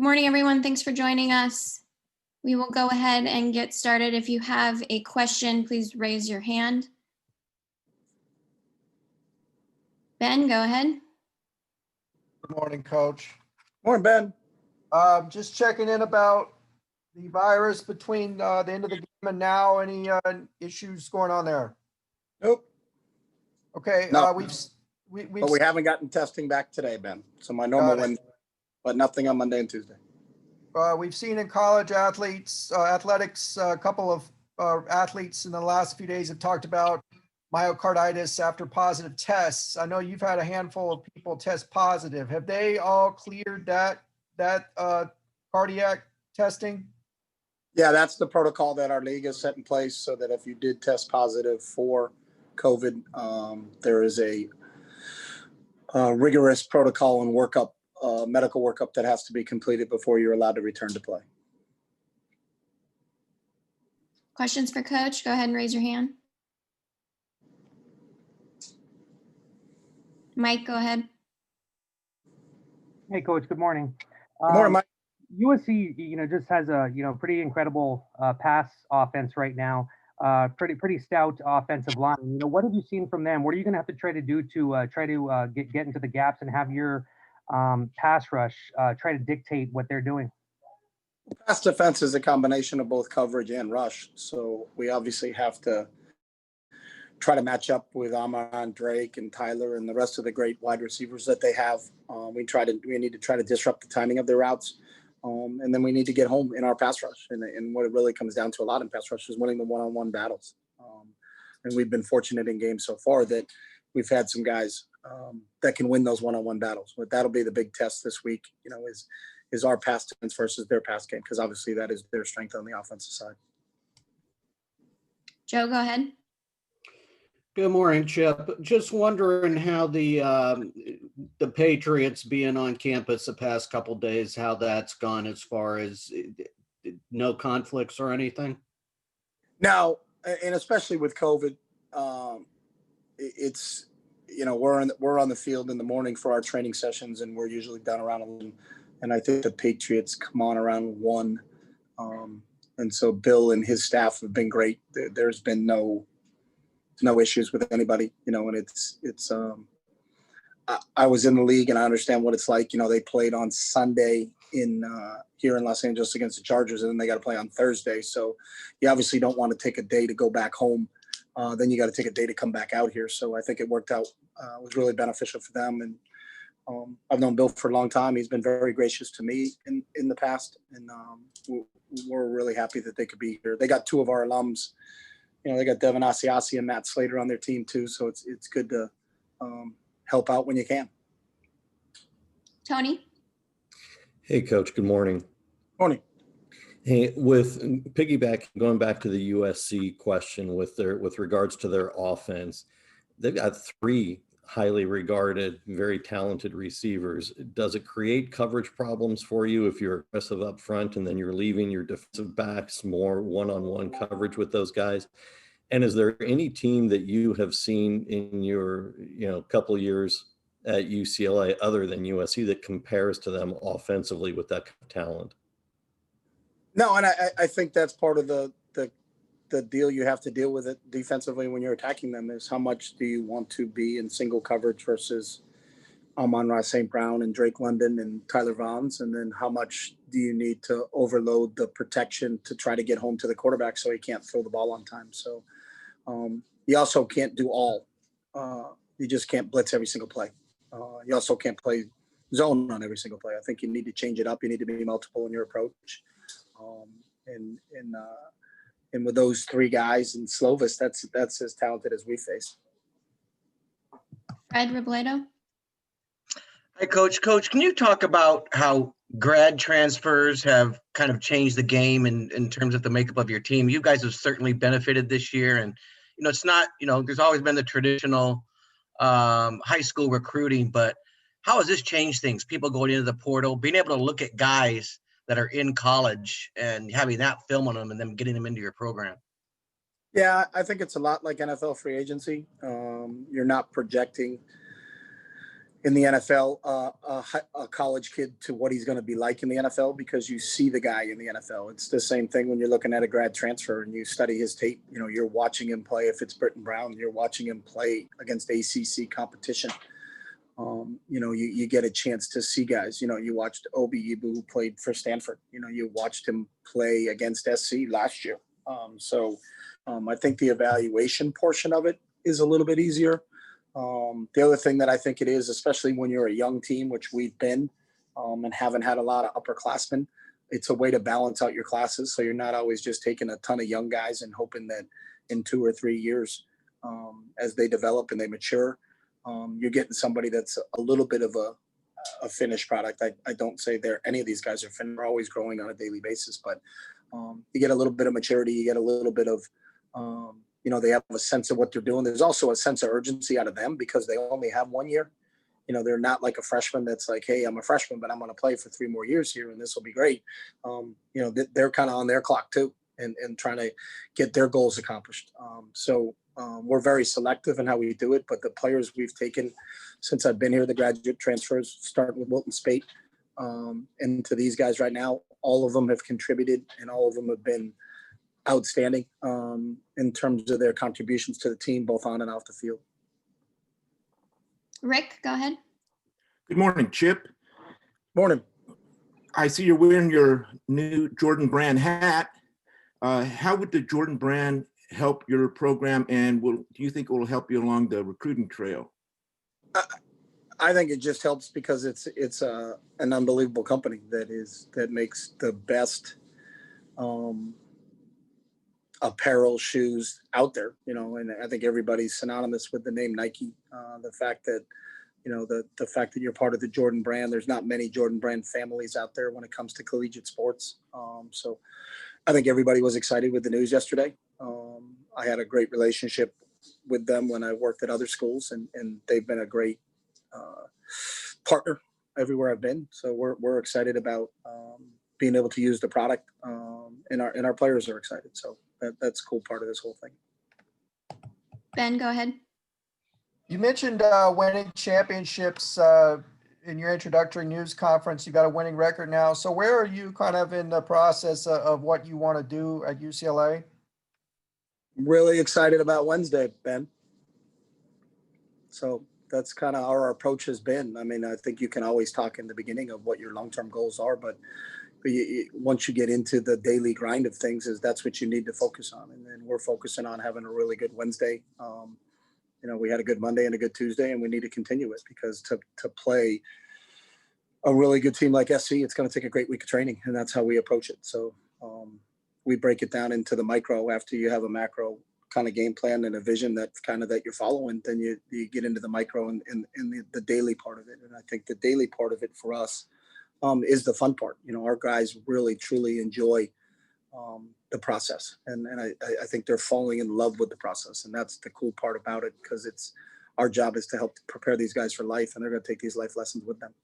Good morning, everyone. Thanks for joining us. We will go ahead and get started. If you have a question, please raise your hand. Ben, go ahead. Good morning, Coach. Morning, Ben. Just checking in about the virus between the end of the game and now. Any issues going on there? Nope. Okay. No. We haven't gotten testing back today, Ben. So my normal Wednesday, but nothing on Monday and Tuesday. We've seen in college athletics, a couple of athletes in the last few days have talked about myocarditis after positive tests. I know you've had a handful of people test positive. Have they all cleared that cardiac testing? Yeah, that's the protocol that our league has set in place, so that if you did test positive for COVID, there is a rigorous protocol and workup, medical workup that has to be completed before you're allowed to return to play. Questions for Coach? Go ahead and raise your hand. Mike, go ahead. Hey, Coach. Good morning. Good morning, Mike. USC, just has a pretty incredible pass offense right now. Pretty stout offensive line. What have you seen from them? What are you going to have to try to do to get into the gaps and have your pass rush try to dictate what they're doing? Pass defense is a combination of both coverage and rush, so we obviously have to try to match up with Amon, Drake, and Tyler, and the rest of the great wide receivers that they have. We need to try to disrupt the timing of their routes, and then we need to get home in our pass rush. And what it really comes down to a lot in pass rush is winning the one-on-one battles. And we've been fortunate in games so far that we've had some guys that can win those one-on-one battles. But that'll be the big test this week. Is our pass defense versus their pass game, because obviously that is their strength on the offensive side. Joe, go ahead. Good morning, Chip. Just wondering how the Patriots being on campus the past couple of days, how that's gone as far as no conflicts or anything? No, and especially with COVID, it's we're on the field in the morning for our training sessions, and we're usually done around 11. And I think the Patriots come on around 1. And so Bill and his staff have been great. There's been no issues with anybody, and it's I was in the league and I understand what it's like. They played on Sunday here in Los Angeles against the Chargers, and then they got to play on Thursday. So you obviously don't want to take a day to go back home. Then you got to take a day to come back out here. So I think it worked out, was really beneficial for them. And I've known Bill for a long time. He's been very gracious to me in the past. And we're really happy that they could be here. They got 2 of our alums. They got Devin Asiasi and Matt Slater on their team too. So it's good to help out when you can. Tony. Hey, Coach. Good morning. Morning. Hey, with going back to the USC question with regards to their offense, they've got 3 highly regarded, very talented receivers. Does it create coverage problems for you if you're aggressive up front and then you're leaving your defensive backs more one-on-one coverage with those guys? And is there any team that you have seen in your couple of years at UCLA other than USC that compares to them offensively with that kind of talent? No, and I think that's part of the deal. You have to deal with it defensively when you're attacking them, is how much do you want to be in single coverage versus Amon-Ra St. Brown and Drake London and Tyler Vaughns, and then how much do you need to overload the protection to try to get home to the quarterback so he can't throw the ball on time. So you also can't do all. You just can't blitz every single play. You also can't play zone on every single play. I think you need to change it up. You need to be multiple in your approach. And with those 3 guys and Slovis, that's as talented as we face. Fred Robledo. Hi, Coach. Coach, can you talk about how grad transfers have kind of changed the game in terms of the makeup of your team? You guys have certainly benefited this year, and it's not there's always been the traditional high school recruiting, but how has this changed things? People going into the portal, being able to look at guys that are in college and having that film on them and then getting them into your program. Yeah, I think it's a lot like NFL free agency. You're not projecting in the NFL, a college kid to what he's going to be like in the NFL, because you see the guy in the NFL. It's the same thing when you're looking at a grad transfer and you study his tape. You know, you're watching him play. If it's Britton Brown, you're watching him play against ACC competition. You know, you get a chance to see guys. You know, you watched Obi Ibu, who played for Stanford. You know, you watched him play against SC last year. I think the evaluation portion of it is a little bit easier. The other thing that I think it is, especially when you're a young team, which we've been, and haven't had a lot of upperclassmen, it's a way to balance out your classes. So you're not always just taking a ton of young guys and hoping that in 2 or 3 years, as they develop and they mature, you're getting somebody that's a little bit of a finished product. I don't say any of these guys are finished. They're always growing on a daily basis, but you get a little bit of maturity. You get a little bit of, you know, they have a sense of what they're doing. There's also a sense of urgency out of them because they only have 1 year. You know, they're not like a freshman that's like, hey, I'm a freshman, but I'm going to play for 3 more years here and this will be great. You know, they're kind of on their clock too and trying to get their goals accomplished. We're very selective in how we do it, but the players we've taken since I've been here, the graduate transfers, starting with Wilton Spate, and to these guys right now, all of them have contributed and all of them have been outstanding in terms of their contributions to the team, both on and off the field. Rick, go ahead. Good morning, Chip. Morning. I see you're wearing your new Jordan Brand hat. How would the Jordan Brand help your program, and do you think it will help you along the recruiting trail? I think it just helps because it's an unbelievable company that makes the best apparel, shoes out there, you know, and I think everybody's synonymous with the name Nike. The fact that, you know, the fact that you're part of the Jordan Brand, there's not many Jordan Brand families out there when it comes to collegiate sports. So I think everybody was excited with the news yesterday. I had a great relationship with them when I worked at other schools, and they've been a great partner everywhere I've been. So we're excited about being able to use the product, and our players are excited. So that's a cool part of this whole thing. Ben, go ahead. You mentioned winning championships in your introductory news conference. You got a winning record now. So where are you kind of in the process of what you want to do at UCLA? Really excited about Wednesday, Ben. So that's kind of how our approach has been. I mean, I think you can always talk in the beginning of what your long-term goals are, but once you get into the daily grind of things, that's what you need to focus on. And then we're focusing on having a really good Wednesday. You know, we had a good Monday and a good Tuesday, and we need to continue it because to play a really good team like SC, it's going to take a great week of training, and that's how we approach it. So we break it down into the micro. After you have a macro kind of game plan and a vision that you're following, then you get into the micro and the daily part of it. And I think the daily part of it for us is the fun part. You know, our guys really truly enjoy the process, and I think they're falling in love with the process, and that's the cool part about it, because it's our job is to help prepare these guys for life, and they're going to take these life lessons with them.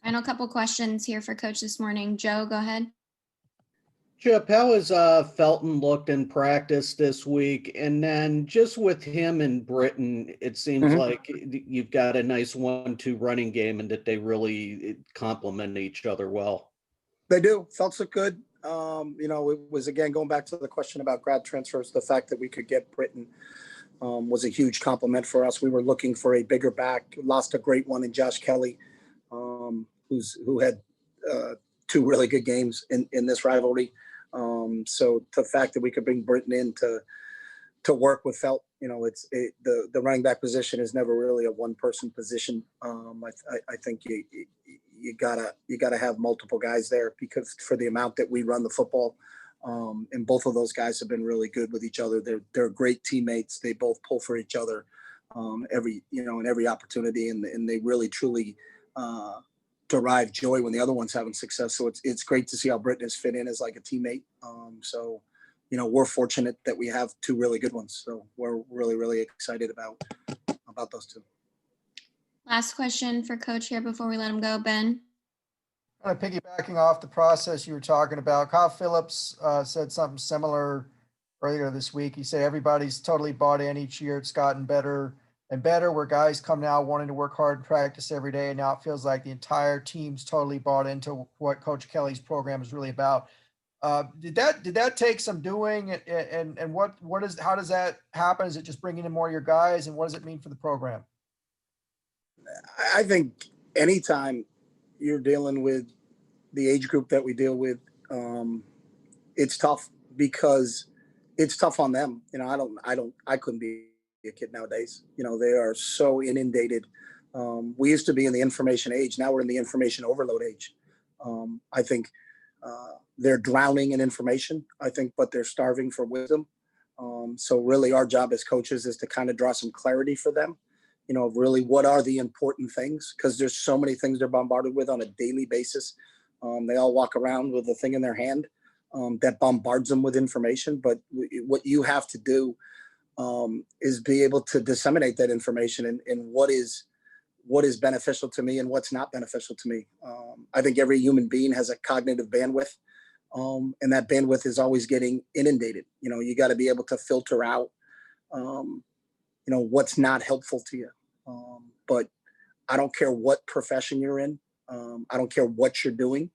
Final couple questions here for Coach this morning. Joe, go ahead. Chip, how has Felton looked in practice this week? And then just with him and Britton, it seems like you've got a nice 1-2 running game and that they really complement each other well. They do. Felt's look good. You know, it was, again, going back to the question about grad transfers, the fact that we could get Britton was a huge compliment for us. We were looking for a bigger back, lost a great one in Josh Kelly, who had 2 really good games in this rivalry. So the fact that we could bring Britton in to work with Felt, you know, the running back position is never really a one-person position. I think you gotta have multiple guys there, because for the amount that we run the football, and both of those guys have been really good with each other. They're great teammates. They both pull for each other in every opportunity, and they really truly derive joy when the other one's having success. So it's great to see how Britton has fit in as like a teammate. So, you know, we're fortunate that we have 2 really good ones. So we're really, really excited about those 2. Last question for Coach here before we let him go. Ben. Kind of piggybacking off the process you were talking about, Kyle Phillips said something similar earlier this week. He said everybody's totally bought in each year. It's gotten better. and better, where guys come now wanting to work hard and practice every day. And now it feels like the entire team's totally bought into what Coach Kelly's program is really about. Did that take some doing, and how does that happen? Is it just bringing in more of your guys, and what does it mean for the program? I think anytime you're dealing with the age group that we deal with, it's tough because it's tough on them. You know, I couldn't be a kid nowadays. You know, they are so inundated. We used to be in the information age. Now we're in the information overload age. I think they're drowning in information, I think, but they're starving for wisdom. So really our job as coaches is to kind of draw some clarity for them. You know, really what are the important things? Because there's so many things they're bombarded with on a daily basis. They all walk around with a thing in their hand that bombards them with information. But what you have to do is be able to disseminate that information and what is beneficial to me and what's not beneficial to me. I think every human being has a cognitive bandwidth, and that bandwidth is always getting inundated. You know, you got to be able to filter out, you know, what's not helpful to you. But I don't care what profession you're in. I don't care what you're doing.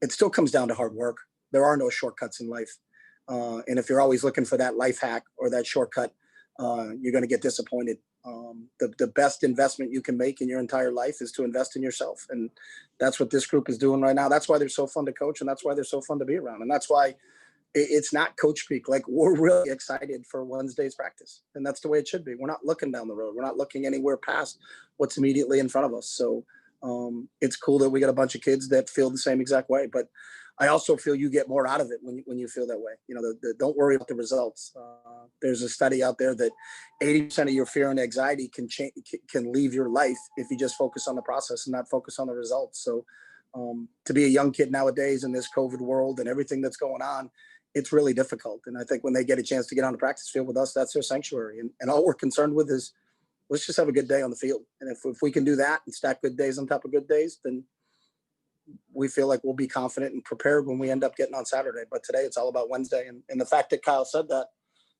It still comes down to hard work. There are no shortcuts in life. And if you're always looking for that life hack or that shortcut, you're going to get disappointed. The best investment you can make in your entire life is to invest in yourself. And that's what this group is doing right now. That's why they're so fun to coach. And that's why they're so fun to be around. And that's why it's not coach speak. Like, we're really excited for Wednesday's practice. And that's the way it should be. We're not looking down the road. We're not looking anywhere past what's immediately in front of us. So it's cool that we got a bunch of kids that feel the same exact way. But I also feel you get more out of it when you feel that way. You know, don't worry about the results. There's a study out there that 80% of your fear and anxiety can leave your life if you just focus on the process and not focus on the results. So to be a young kid nowadays in this COVID world and everything that's going on, it's really difficult. And I think when they get a chance to get on the practice field with us, that's their sanctuary. And all we're concerned with is let's just have a good day on the field. And if we can do that and stack good days on top of good days, then we feel like we'll be confident and prepared when we end up getting on Saturday. But today it's all about Wednesday. And the fact that Kyle said that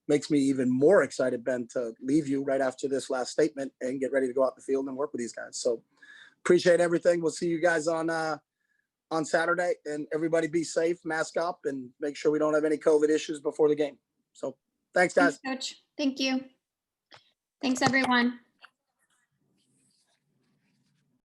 makes me even more excited, Ben, to leave you right after this last statement and get ready to go out the field and work with these guys. So appreciate everything. We'll see you guys on Saturday, and everybody be safe, mask up, and make sure we don't have any COVID issues before the game. So thanks, guys. Thanks, Coach. Thank you. Thanks, everyone.